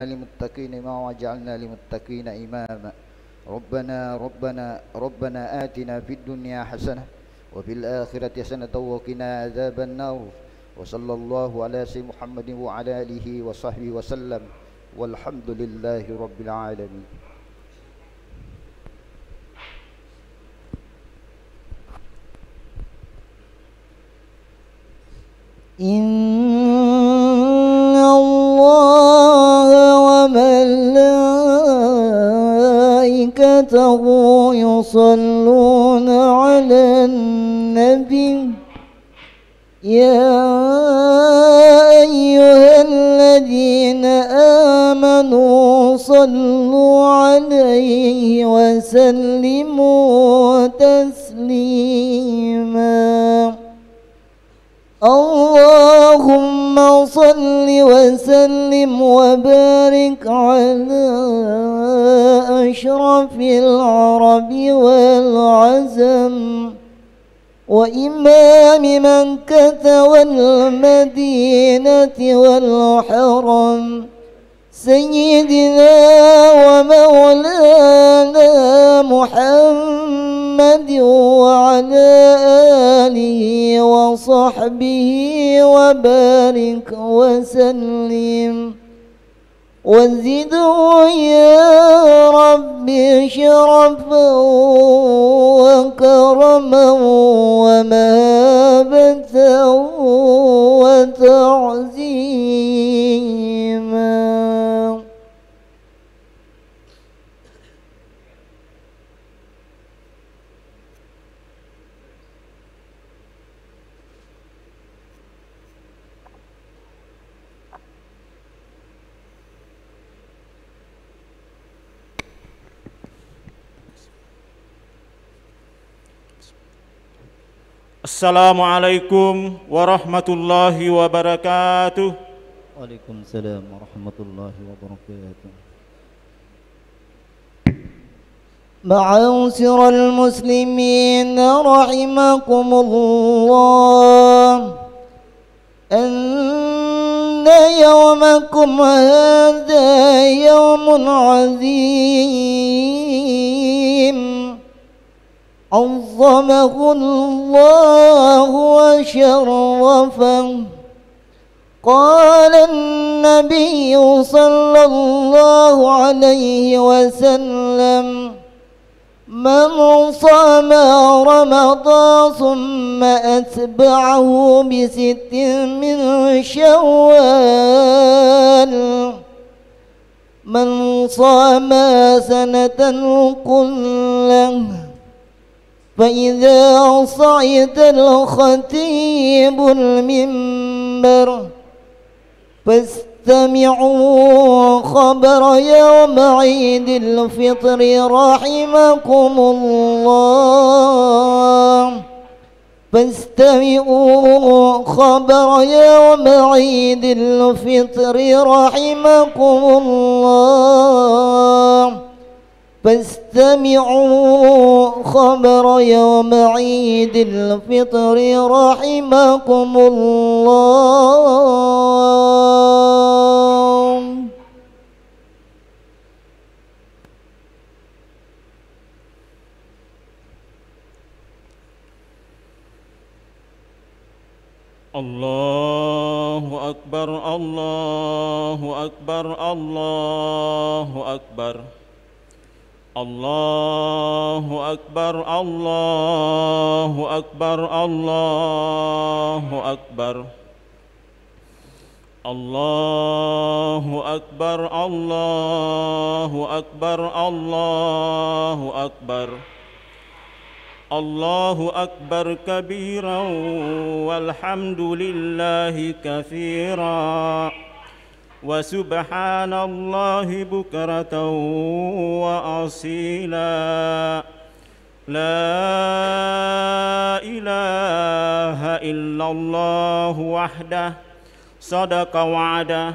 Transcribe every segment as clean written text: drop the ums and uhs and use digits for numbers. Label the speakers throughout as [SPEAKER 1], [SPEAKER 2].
[SPEAKER 1] للمتقين إماما وجعلنا للمتقين إماما. ربنا آتنا في الدنيا حسنة وفي الآخرة حسنة وقنا عذاب النار. وصلى الله على سيدنا محمد وعلى آله وصحبه وسلم والحمد لله رب العالمين.
[SPEAKER 2] إن الله وملائكته يصلون على النبي يا أيها الذين آمنوا صلوا عليه وسلموا تسليما. اللهم صل وسلم وبارك على أشرف العرب والعزم وإمام مكة والمدينة والحرم سيدنا ومولانا محمد وعلى آله وصحبه وبارك وسلم وزده يا رب شرفا وكرما ومهابة وتعزيما.
[SPEAKER 3] Assalamualaikum warahmatullahi wabarakatuh.
[SPEAKER 2] Waalaikumsalam warahmatullahi wabarakatuh. معاشر المسلمين رحمكم الله أن يومكم هذا يوم عظيم عظمه الله وشرفه. قال النبي صلى الله عليه وسلم من صام رمضان ثم أتبعه بست من شوال من صام سنة كله فإذا صعد الخطيب المنبر فاستمعوا خبر يوم عيد الفطر رحمكم الله فاستمعوا خبر يوم عيد الفطر رحمكم الله فاستمعوا خبر يوم عيد الفطر رحمكم الله.
[SPEAKER 3] Allahu Akbar, Allahu Akbar, Allahu Akbar. Allahu Akbar, Allahu Akbar, Allahu Akbar. Allahu Akbar, Allahu Akbar, Allahu Akbar. Allahu Akbar kabiran walhamdulillahi katsira wa subhanallahi bukratan wa asila. La ilaha illallah wahdah sadaqa wa'dah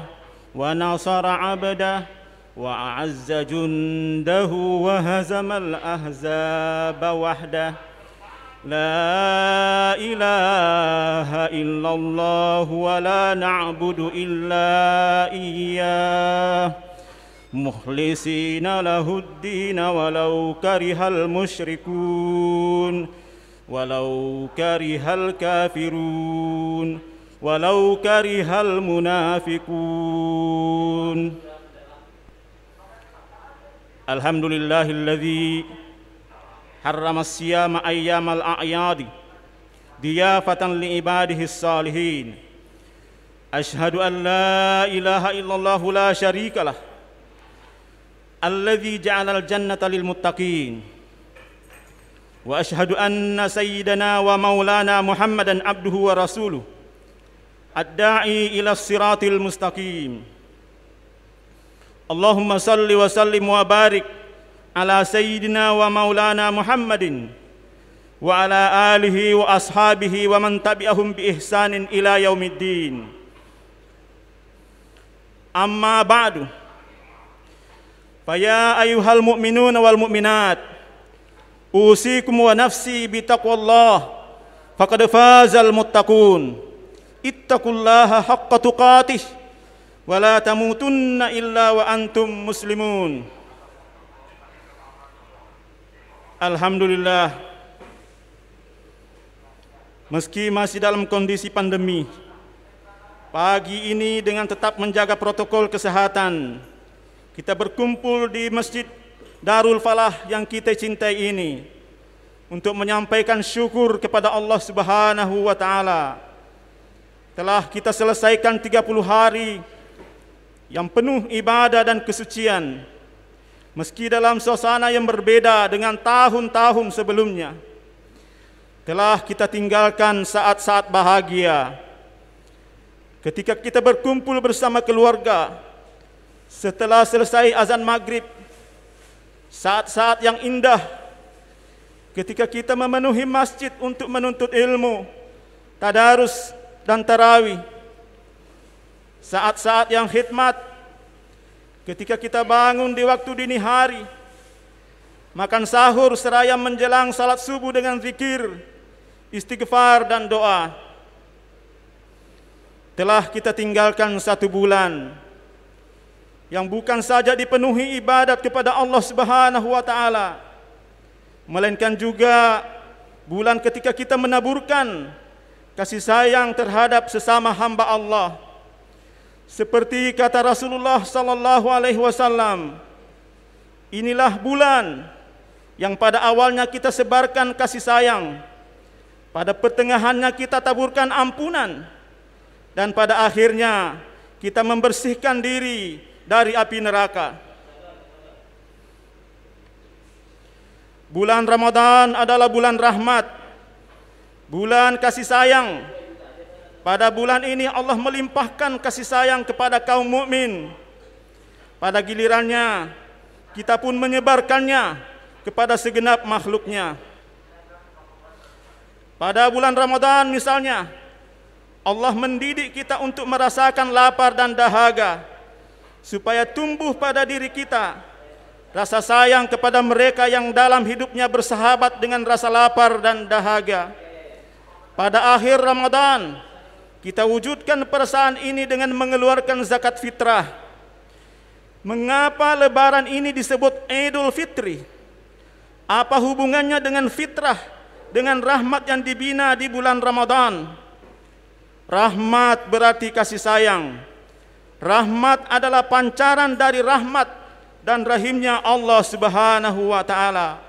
[SPEAKER 3] wa nasara 'abdah wa a'azza jundahu wa hazamal ahzaba wahdah. لا إله إلا الله ولا نعبد إلا إياه مخلصين له الدين ولو كره المشركون ولو كره الكافرون ولو كره المنافقون الحمد لله الذي حرم الصيام أيام الأعياد ضيافة لعباده الصالحين أشهد أن لا إله إلا الله لا شريك له الذي جعل الجنة للمتقين وأشهد أن سيدنا ومولانا محمدًا عبده ورسوله الداعي إلى الصراط المستقيم اللهم صل وسلم وبارك على سيدنا ومولانا محمد وعلى آله وأصحابه ومن تبعهم بإحسان إلى يوم الدين أما بعد فيا أيها المؤمنون والمؤمنات أوصيكم ونفسي بتقوى الله فقد فاز المتقون اتقوا الله حق تقاته ولا تموتن إلا وأنتم مسلمون. Alhamdulillah, meski masih dalam kondisi pandemi, pagi ini dengan tetap menjaga protokol kesehatan, kita berkumpul di Masjid Darul Falah yang kita cintai ini untuk menyampaikan syukur kepada Allah Subhanahu wa Ta'ala. Telah kita selesaikan 30 hari yang penuh ibadah dan kesucian, meski dalam suasana yang berbeda dengan tahun-tahun sebelumnya. Telah kita tinggalkan saat-saat bahagia ketika kita berkumpul bersama keluarga setelah selesai azan maghrib, saat-saat yang indah ketika kita memenuhi masjid untuk menuntut ilmu, tadarus dan tarawih, saat-saat yang khidmat ketika kita bangun di waktu dini hari, makan sahur seraya menjelang salat subuh dengan zikir, istighfar dan doa. Telah kita tinggalkan 1 bulan yang bukan saja dipenuhi ibadat kepada Allah Subhanahu wa Ta'ala, melainkan juga bulan ketika kita menaburkan kasih sayang terhadap sesama hamba Allah. Seperti kata Rasulullah sallallahu alaihi wasallam, inilah bulan yang pada awalnya kita sebarkan kasih sayang, pada pertengahannya kita taburkan ampunan, dan pada akhirnya kita membersihkan diri dari api neraka. Bulan Ramadan adalah bulan rahmat, bulan kasih sayang. Pada bulan ini Allah melimpahkan kasih sayang kepada kaum mukmin. Pada gilirannya kita pun menyebarkannya kepada segenap makhluknya. Pada bulan Ramadan misalnya, Allah mendidik kita untuk merasakan lapar dan dahaga, supaya tumbuh pada diri kita rasa sayang kepada mereka yang dalam hidupnya bersahabat dengan rasa lapar dan dahaga. Pada akhir Ramadan, kita wujudkan perasaan ini dengan mengeluarkan zakat fitrah. Mengapa lebaran ini disebut Idul Fitri? Apa hubungannya dengan fitrah, dengan rahmat yang dibina di bulan Ramadan? Rahmat berarti kasih sayang. Rahmat adalah pancaran dari rahmat dan rahimnya Allah Subhanahu wa Ta'ala.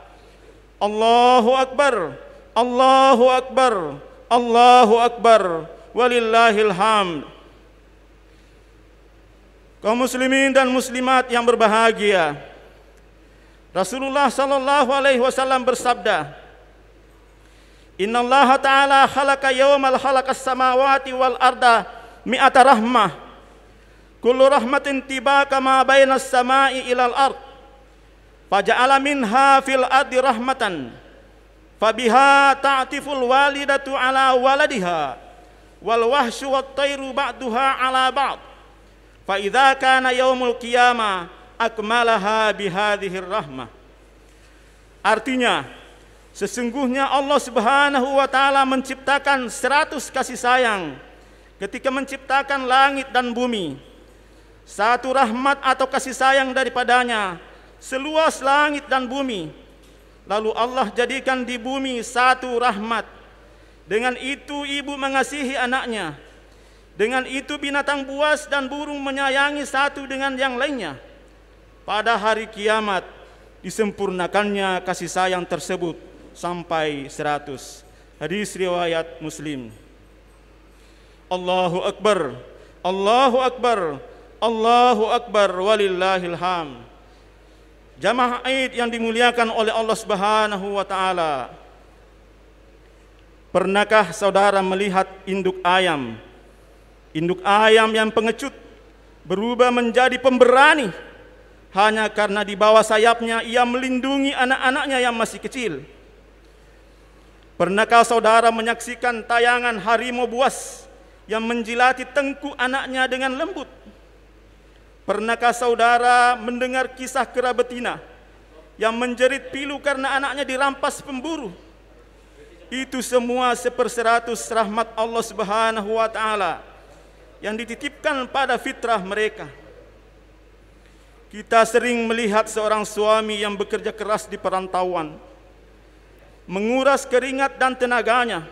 [SPEAKER 3] Allahu Akbar, Allahu Akbar, Allahu Akbar, walillahil hamd. Kaum muslimin dan muslimat yang berbahagia, Rasulullah sallallahu alaihi wasallam bersabda, Innallaha ta'ala khalaqa yawmal khalaqas samawati wal arda mi'ata rahmah, kullu rahmatin tibaka ma bainas samai ilal ard, faja'ala minha fil ardi rahmatan, fabiha ta'tiful walidatu ala waladiha, wal wahsyu wat tayru ba'duha ala ba'd, fa idza kana yaumul qiyamah akmalaha bihadhir rahmah. Artinya, sesungguhnya Allah Subhanahu wa Ta'ala menciptakan 100 kasih sayang ketika menciptakan langit dan bumi. satu rahmat atau kasih sayang daripadanya seluas langit dan bumi. Lalu Allah jadikan di bumi satu rahmat. Dengan itu ibu mengasihi anaknya. Dengan itu binatang buas dan burung menyayangi satu dengan yang lainnya. Pada hari kiamat disempurnakannya kasih sayang tersebut sampai 100. Hadis riwayat Muslim. Allahu Akbar, Allahu Akbar, Allahu Akbar, walillahil hamd. Jamaah Id yang dimuliakan oleh Allah Subhanahu wa taala. Pernahkah saudara melihat induk ayam? Induk ayam yang pengecut berubah menjadi pemberani hanya karena di bawah sayapnya ia melindungi anak-anaknya yang masih kecil. Pernahkah saudara menyaksikan tayangan harimau buas yang menjilati tengkuk anaknya dengan lembut? Pernahkah saudara mendengar kisah kera betina yang menjerit pilu karena anaknya dirampas pemburu? Itu semua 1/100 rahmat Allah Subhanahu wa taala yang dititipkan pada fitrah mereka. Kita sering melihat seorang suami yang bekerja keras di perantauan, menguras keringat dan tenaganya,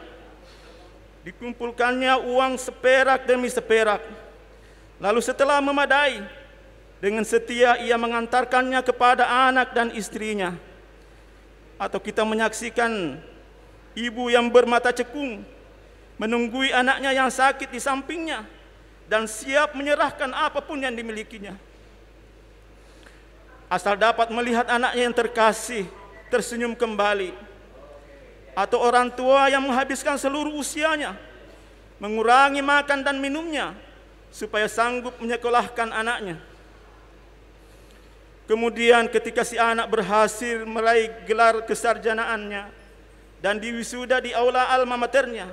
[SPEAKER 3] dikumpulkannya uang seperak demi seperak, lalu setelah memadai, dengan setia ia mengantarkannya kepada anak dan istrinya. Atau kita menyaksikan ibu yang bermata cekung menunggui anaknya yang sakit di sampingnya dan siap menyerahkan apapun yang dimilikinya asal dapat melihat anaknya yang terkasih tersenyum kembali. Atau orang tua yang menghabiskan seluruh usianya mengurangi makan dan minumnya supaya sanggup menyekolahkan anaknya. Kemudian ketika si anak berhasil meraih gelar kesarjanaannya dan diwisuda di aula alma maternya,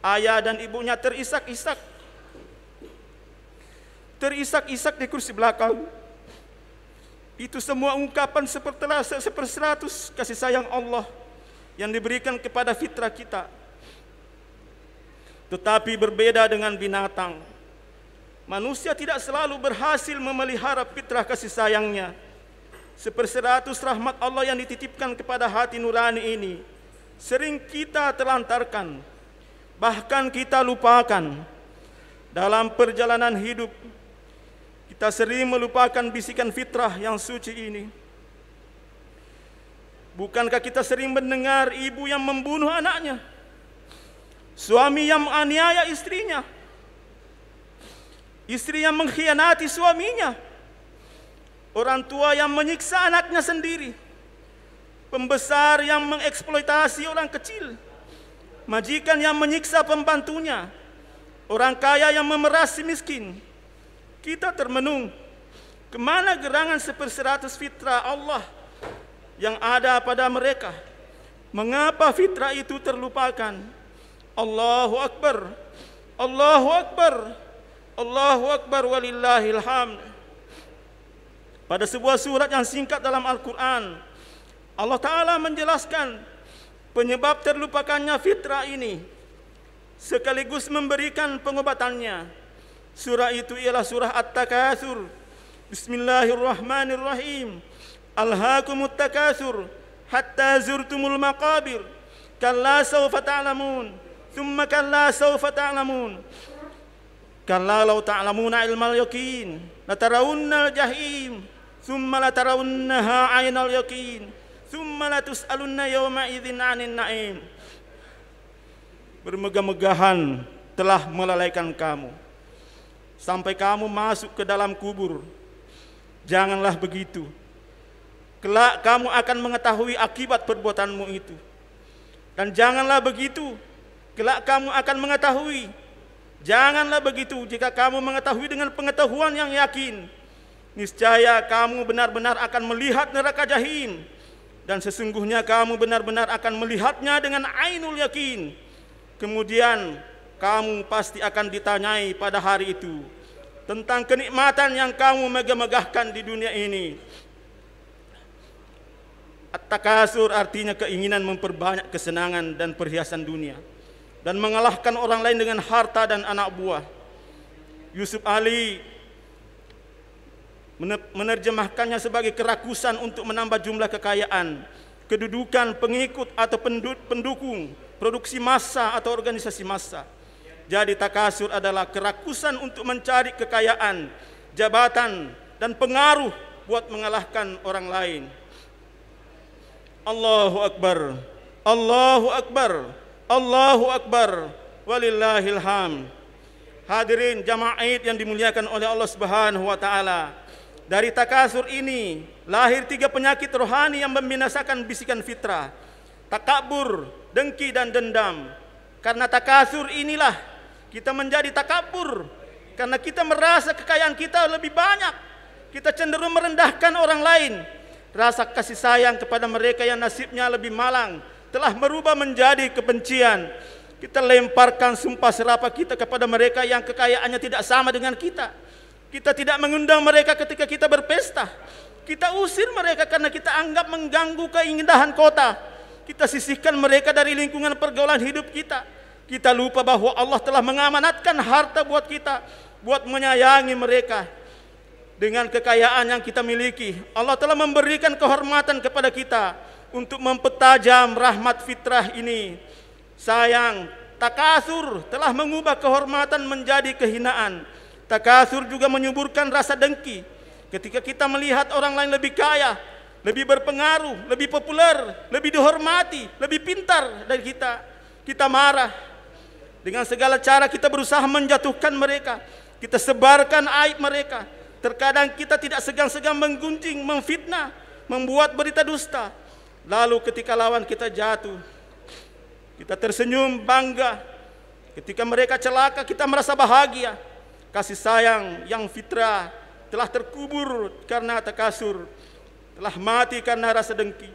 [SPEAKER 3] ayah dan ibunya terisak-isak di kursi belakang. Itu semua ungkapan 1/100 kasih sayang Allah yang diberikan kepada fitrah kita. Tetapi berbeda dengan binatang, manusia tidak selalu berhasil memelihara fitrah kasih sayangnya. 1/100 rahmat Allah yang dititipkan kepada hati nurani ini sering kita telantarkan, bahkan kita lupakan. Dalam perjalanan hidup kita sering melupakan bisikan fitrah yang suci ini. Bukankah kita sering mendengar ibu yang membunuh anaknya, suami yang menganiaya istrinya, istri yang mengkhianati suaminya, orang tua yang menyiksa anaknya sendiri, pembesar yang mengeksploitasi orang kecil, majikan yang menyiksa pembantunya, orang kaya yang memeras si miskin. Kita termenung, kemana gerangan 1/100 fitrah Allah yang ada pada mereka? Mengapa fitrah itu terlupakan? Allahu Akbar, Allahu Akbar, Allahu Akbar, walillahil hamd. Pada sebuah surat yang singkat dalam Al-Quran, Allah Ta'ala menjelaskan penyebab terlupakannya fitrah ini sekaligus memberikan pengobatannya. Surah itu ialah surah At-Takatsur. Bismillahirrahmanirrahim. Alhaakumut takatsur hatta zurtumul maqabir. Kalla sawfa ta'lamun, thumma kalla sawfa ta'lamun. Kalla law ta'lamuna ilmal yaqin, latarawunnal jahim, thumma latarawunnaha 'ainal yaqin, thumma latus'alunna yawma idzin 'anin na'im. Bermegah-megahan telah melalaikan kamu sampai kamu masuk ke dalam kubur. Janganlah begitu. Kelak kamu akan mengetahui akibat perbuatanmu itu. Dan janganlah begitu. Kelak kamu akan mengetahui. Janganlah begitu jika kamu mengetahui dengan pengetahuan yang yakin. Niscaya kamu benar-benar akan melihat neraka jahim. Dan sesungguhnya kamu benar-benar akan melihatnya dengan ainul yakin. Kemudian kamu pasti akan ditanyai pada hari itu tentang kenikmatan yang kamu megah-megahkan di dunia ini. At-takasur artinya keinginan memperbanyak kesenangan dan perhiasan dunia dan mengalahkan orang lain dengan harta dan anak buah. Yusuf Ali menerjemahkannya sebagai kerakusan untuk menambah jumlah kekayaan, kedudukan pengikut atau pendukung, produksi massa atau organisasi massa. Jadi takasur adalah kerakusan untuk mencari kekayaan, jabatan, dan pengaruh buat mengalahkan orang lain. Allahu Akbar, Allahu Akbar, Allahu Akbar, walillahil hamd. Hadirin jamaah Id yang dimuliakan oleh Allah Subhanahu wa taala. Dari takasur ini lahir 3 penyakit rohani yang membinasakan bisikan fitrah: takabur, dengki, dan dendam. Karena takasur inilah kita menjadi takabur, karena kita merasa kekayaan kita lebih banyak. Kita cenderung merendahkan orang lain. Rasa kasih sayang kepada mereka yang nasibnya lebih malang telah berubah menjadi kebencian. Kita lemparkan sumpah serapah kita kepada mereka yang kekayaannya tidak sama dengan kita. Kita tidak mengundang mereka ketika kita berpesta. Kita usir mereka karena kita anggap mengganggu keindahan kota. Kita sisihkan mereka dari lingkungan pergaulan hidup kita. Kita lupa bahwa Allah telah mengamanatkan harta buat kita, buat menyayangi mereka. Dengan kekayaan yang kita miliki, Allah telah memberikan kehormatan kepada kita untuk mempertajam rahmat fitrah ini. Sayang, takasur telah mengubah kehormatan menjadi kehinaan. Takasur juga menyuburkan rasa dengki. Ketika kita melihat orang lain lebih kaya, lebih berpengaruh, lebih populer, lebih dihormati, lebih pintar dari kita, kita marah. Dengan segala cara kita berusaha menjatuhkan mereka. Kita sebarkan aib mereka. Terkadang kita tidak segan-segan menggunjing, memfitnah, membuat berita dusta. Lalu ketika lawan kita jatuh, kita tersenyum bangga. Ketika mereka celaka, kita merasa bahagia. Kasih sayang yang fitrah telah terkubur karena takasur, telah mati karena rasa dengki.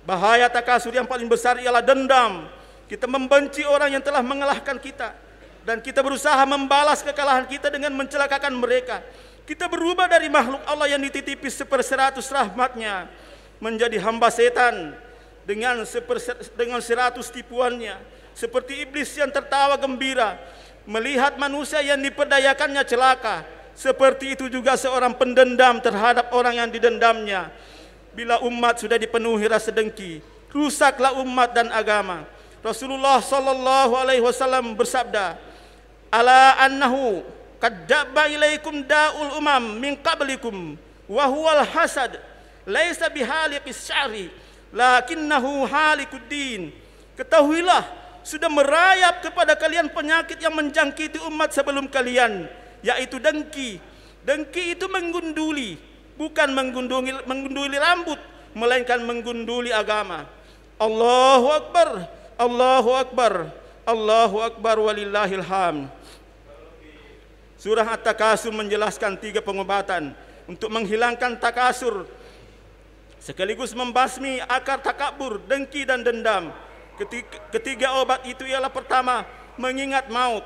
[SPEAKER 3] Bahaya takasur yang paling besar ialah dendam. Kita membenci orang yang telah mengalahkan kita, dan kita berusaha membalas kekalahan kita dengan mencelakakan mereka. Kita berubah dari makhluk Allah yang dititipi 1/100 rahmatnya menjadi hamba setan dengan 100 tipuannya. Seperti iblis yang tertawa gembira melihat manusia yang diperdayakannya celaka. Seperti itu juga seorang pendendam terhadap orang yang didendamnya. Bila umat sudah dipenuhi rasa dengki, rusaklah umat dan agama. Rasulullah sallallahu alaihi wasallam bersabda, "Ala annahu qad dabba ilaikum da'ul umam min qablikum wa huwal hasad laisa bihaliqis sya'ri lakinnahu halikud din." Ketahuilah, sudah merayap kepada kalian penyakit yang menjangkiti umat sebelum kalian, yaitu dengki. Dengki itu menggunduli, bukan menggunduli rambut, melainkan menggunduli agama. Allahu Akbar, Allahu Akbar, Allahu Akbar, walillahil hamd. Surah At-Takasur menjelaskan 3 pengobatan untuk menghilangkan takasur, sekaligus membasmi akar takabur, dengki, dan dendam. Ketiga obat itu ialah: pertama, mengingat maut;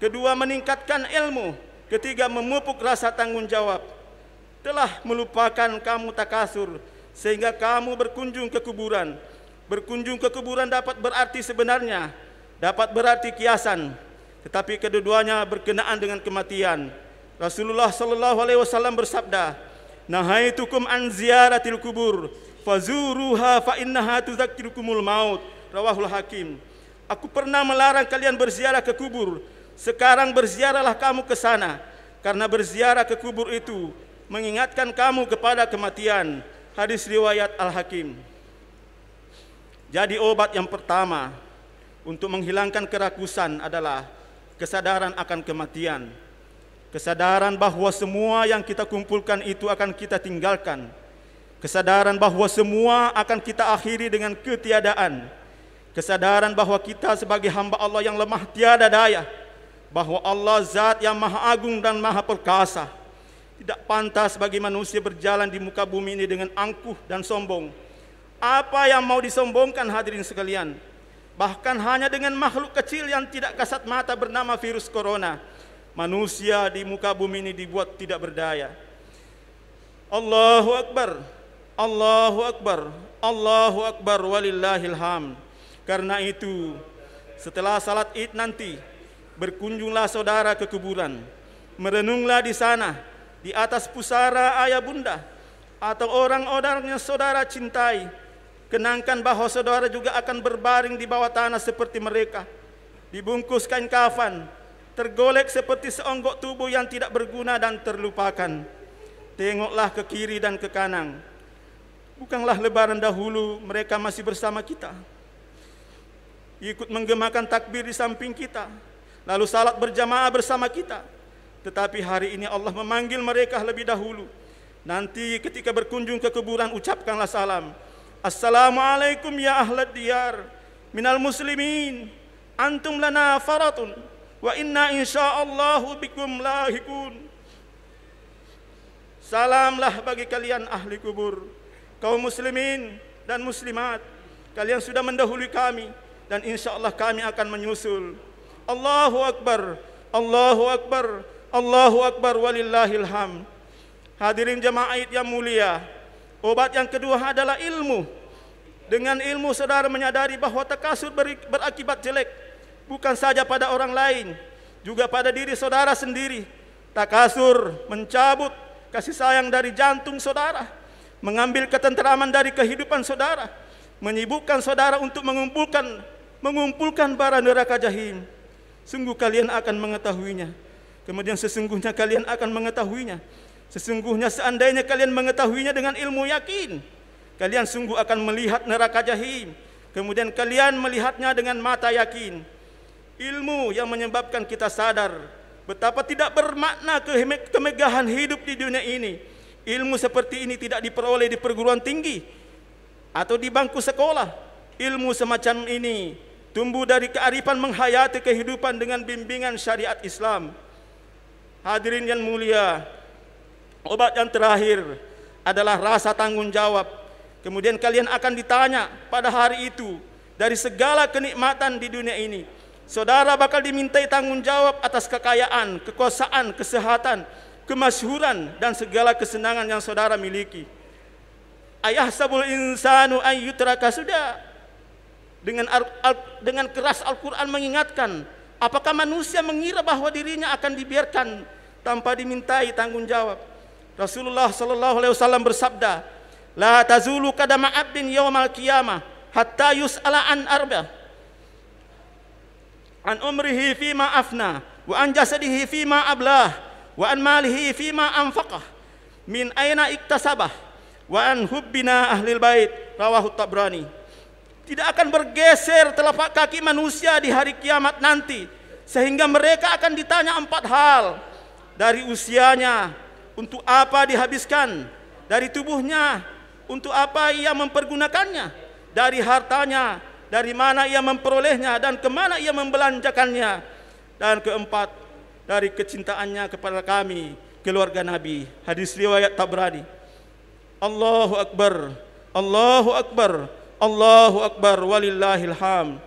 [SPEAKER 3] kedua, meningkatkan ilmu; ketiga, memupuk rasa tanggung jawab. Telah melupakan kamu takasur sehingga kamu berkunjung ke kuburan. Berkunjung ke kuburan dapat berarti sebenarnya, dapat berarti kiasan, tetapi kedua-duanya berkenaan dengan kematian. Rasulullah sallallahu alaihi wasallam bersabda, "Nahaitukum an ziyaratil kubur, fazuruha fa innaha tudzakirukumul maut." Rawahul Hakim. Aku pernah melarang kalian berziarah ke kubur. Sekarang berziarahlah kamu ke sana, karena berziarah ke kubur itu mengingatkan kamu kepada kematian. Hadis riwayat Al-Hakim. Jadi obat yang pertama untuk menghilangkan kerakusan adalah kesadaran akan kematian. Kesadaran bahwa semua yang kita kumpulkan itu akan kita tinggalkan. Kesadaran bahwa semua akan kita akhiri dengan ketiadaan. Kesadaran bahwa kita sebagai hamba Allah yang lemah tiada daya, bahwa Allah zat yang maha agung dan maha perkasa. Tidak pantas bagi manusia berjalan di muka bumi ini dengan angkuh dan sombong. Apa yang mau disombongkan, hadirin sekalian? Bahkan hanya dengan makhluk kecil yang tidak kasat mata bernama virus corona, manusia di muka bumi ini dibuat tidak berdaya. Allahu Akbar, Allahu Akbar, Allahu Akbar, walillahil hamd. Karena itu, setelah salat Id nanti, berkunjunglah saudara ke kuburan. Merenunglah di sana. Di di atas pusara ayah bunda atau orang-orang yang saudara cintai. Kenangkan bahwa saudara juga akan berbaring di bawah tanah seperti mereka, dibungkus kain kafan, tergolek seperti seonggok tubuh yang tidak berguna dan terlupakan. Tengoklah ke kiri dan ke kanan. Bukanlah lebaran dahulu mereka masih bersama kita, ikut menggemakan takbir di samping kita, lalu salat berjamaah bersama kita. Tetapi hari ini Allah memanggil mereka lebih dahulu. Nanti ketika berkunjung ke kuburan, ucapkanlah salam. Assalamualaikum ya ahlad diyar minal muslimin, antum lana faratun wa inna insyaallahu bikum lahikun. Salamlah bagi kalian ahli kubur, kaum muslimin dan muslimat, kalian sudah mendahului kami dan insyaallah kami akan menyusul. Allahu akbar, Allahu akbar, Allahu akbar, walillahil hamd. Hadirin jemaah yang mulia, obat yang kedua adalah ilmu. Dengan ilmu saudara menyadari bahwa takasur berakibat jelek, bukan saja pada orang lain, juga pada diri saudara sendiri. Takasur mencabut kasih sayang dari jantung saudara, mengambil ketenteraman dari kehidupan saudara, menyibukkan saudara untuk mengumpulkan bara neraka jahim. Sungguh kalian akan mengetahuinya. Kemudian sesungguhnya kalian akan mengetahuinya. Sesungguhnya seandainya kalian mengetahuinya dengan ilmu yakin, kalian sungguh akan melihat neraka jahim. Kemudian kalian melihatnya dengan mata yakin. Ilmu yang menyebabkan kita sadar betapa tidak bermakna kemegahan hidup di dunia ini. Ilmu seperti ini tidak diperoleh di perguruan tinggi atau di bangku sekolah. Ilmu semacam ini tumbuh dari kearifan menghayati kehidupan dengan bimbingan syariat Islam. Hadirin yang mulia, obat yang terakhir adalah rasa tanggung jawab. Kemudian kalian akan ditanya pada hari itu dari segala kenikmatan di dunia ini. Saudara bakal dimintai tanggung jawab atas kekayaan, kekuasaan, kesehatan, kemasyhuran dan segala kesenangan yang saudara miliki. Ayahsabul insanu ayyutraka sudah. Dengan keras Al-Quran mengingatkan, apakah manusia mengira bahwa dirinya akan dibiarkan tanpa dimintai tanggung jawab? Rasulullah sallallahu alaihi wasallam bersabda, la tazulu qadama 'abdin yaumal qiyamah hatta yus'ala an arba'. An umrihi fima afna, wa an jasadihi fima ablah, wa an malihi fima anfaqah, min aina iktasabah, wa an hubbina ahlil bait. Rawahu Tabrani. Tidak akan bergeser telapak kaki manusia di hari kiamat nanti, sehingga mereka akan ditanya 4 hal. Dari usianya, untuk apa dihabiskan? Dari tubuhnya, untuk apa ia mempergunakannya? Dari hartanya, dari mana ia memperolehnya dan kemana ia membelanjakannya? Dan keempat, dari kecintaannya kepada kami, keluarga Nabi. Hadis riwayat Tabrani. Allahu Akbar, Allahu Akbar, Allahu Akbar, walillahil hamd.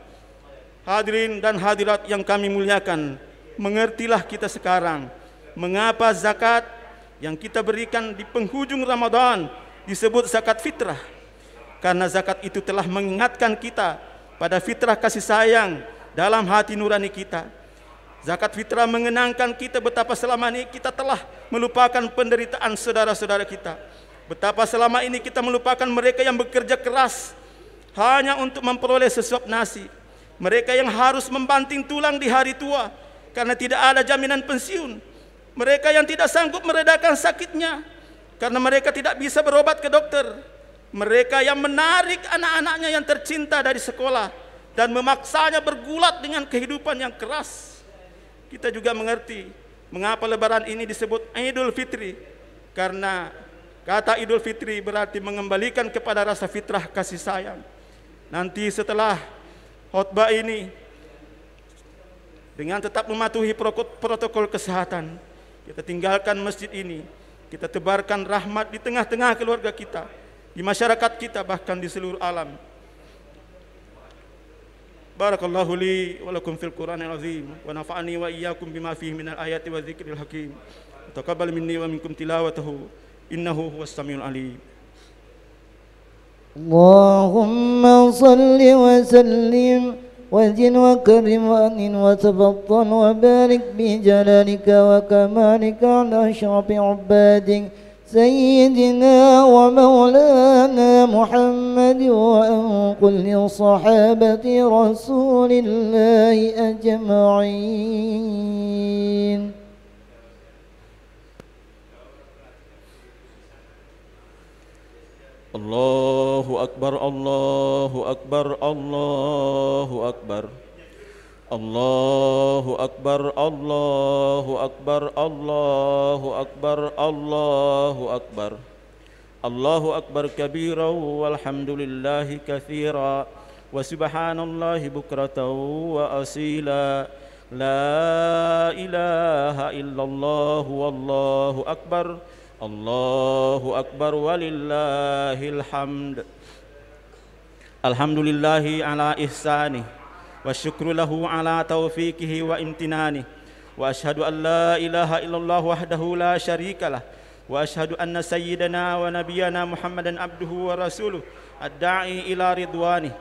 [SPEAKER 3] Hadirin dan hadirat yang kami muliakan, mengertilah kita sekarang mengapa zakat yang kita berikan di penghujung Ramadan disebut zakat fitrah. Karena zakat itu telah mengingatkan kita pada fitrah kasih sayang dalam hati nurani kita. Zakat fitrah mengenangkan kita betapa selama ini kita telah melupakan penderitaan saudara-saudara kita. Betapa selama ini kita melupakan mereka yang bekerja keras hanya untuk memperoleh sesuap nasi. Mereka yang harus membanting tulang di hari tua karena tidak ada jaminan pensiun. Mereka yang tidak sanggup meredakan sakitnya karena mereka tidak bisa berobat ke dokter. Mereka yang menarik anak-anaknya yang tercinta dari sekolah dan memaksanya bergulat dengan kehidupan yang keras. Kita juga mengerti mengapa lebaran ini disebut Idul Fitri. Karena kata Idul Fitri berarti mengembalikan kepada rasa fitrah kasih sayang. Nanti setelah khutbah ini, dengan tetap mematuhi protokol kesehatan, kita tinggalkan masjid ini, kita tebarkan rahmat di tengah-tengah keluarga kita, di masyarakat kita, bahkan di seluruh alam. Barakallahu li wa lakum fil Qur'anil azim wa nafa'ani wa iyyakum bima fihi minal ayati wa dzikril hakim. Taqabbal minni wa minkum tilawatahu innahu huwas samiul alim.
[SPEAKER 2] Allahumma salli wa sallim وزن وكرم وأنن وتفضل وبارك بجلالك وكمالك على أشرف عبادك سيدنا ومولانا محمد وأن كل صحابة رسول الله أجمعين.
[SPEAKER 3] الله أكبر الله أكبر الله أكبر الله أكبر الله أكبر الله أكبر الله أكبر الله أكبر كبيرا والحمد لله كثيرا وسبحان الله بكرة وأصيلا لا إله إلا الله والله أكبر الله أكبر ولله الحمد. الحمد لله على إحسانه والشكر له على توفيقه وامتنانه وأشهد أن لا إله إلا الله وحده لا شريك له وأشهد أن سيدنا ونبينا محمدا عبده ورسوله الداعي إلى رضوانه.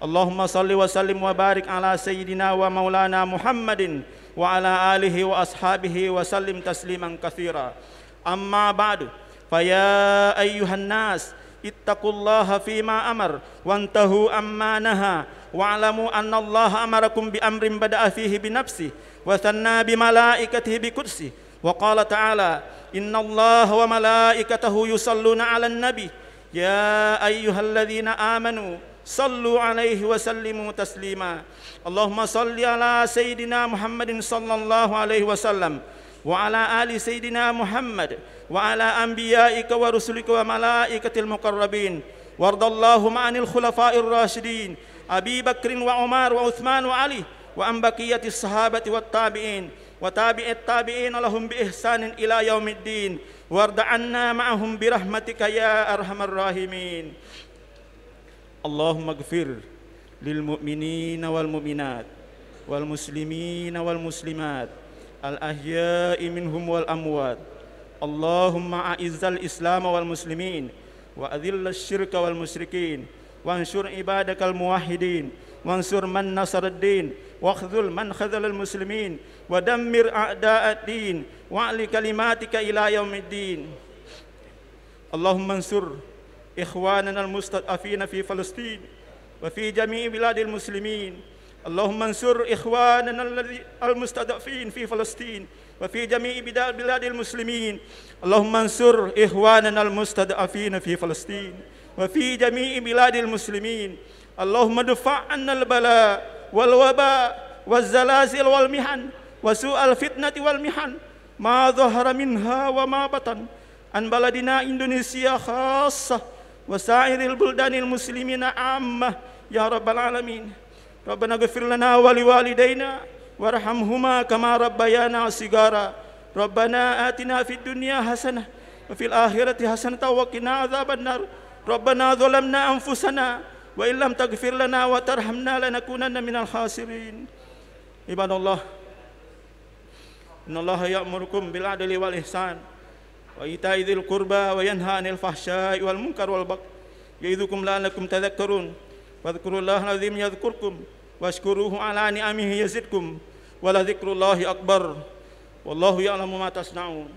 [SPEAKER 3] اللهم صل وسلم وبارك على سيدنا ومولانا محمد وعلى آله وأصحابه وسلم تسليما كثيرا. أما بعد فيا أيها الناس اتقوا الله فيما أمر وانتهوا عما نهى واعلموا أن الله أمركم بأمر بدأ فيه بنفسه وثنى بملائكته بقدسه وقال تعالى إن الله وملائكته يصلون على النبي يا أيها الذين آمنوا صلوا عليه وسلموا تسليما. اللهم صل على سيدنا محمد صلى الله عليه وسلم وعلى آل سيدنا محمد وعلى أنبيائك ورسلك وملائكة المقربين وارض اللهم عن الخلفاء الراشدين أبي بكر وعمر وعثمان وعلي وعن بقية الصحابة والتابعين وتابع التابعين لهم بإحسان إلى يوم الدين وارض عنا معهم برحمتك يا أرحم الراحمين. اللهم اغفر للمؤمنين والمؤمنات والمسلمين والمسلمات الأحياء منهم والأموات. اللهم أعز الإسلام والمسلمين وأذل الشرك والمشركين وانشر عبادك الموحدين وانصر من نصر الدين واخذل من خذل المسلمين ودمر أعداء الدين وأعل كلماتك إلى يوم الدين. اللهم انصر إخواننا المستضعفين في فلسطين وفي جميع بلاد المسلمين. اللهم انصر إخواننا المستضعفين في فلسطين وفي جميع بلاد المسلمين. اللهم انصر إخواننا المستضعفين في فلسطين وفي جميع بلاد المسلمين. اللهم ادفع عنا البلاء والوباء والزلازل والمحن وسوء الفتنة والمحن ما ظهر منها وما بطن عن بلدنا إندونيسيا خاصة وسائر البلدان المسلمين عامة يا رب العالمين. ربنا اغفر لنا ولوالدينا وارحمهما كما ربيانا صغارا. ربنا آتنا في الدنيا حسنة وفي الآخرة حسنة وقنا عذاب النار. ربنا ظلمنا أنفسنا وإن لم تغفر لنا وترحمنا لنكونن من الخاسرين. عباد الله إن الله يأمركم بالعدل والإحسان وإيتاء ذي القربى وينهى عن الفحشاء والمنكر والبغي يعظكم لعلكم تذكرون. واذكروا الله العظيم يذكركم واشكروه على نعمه يزدكم ولذكر الله أكبر والله يعلم ما تصنعون.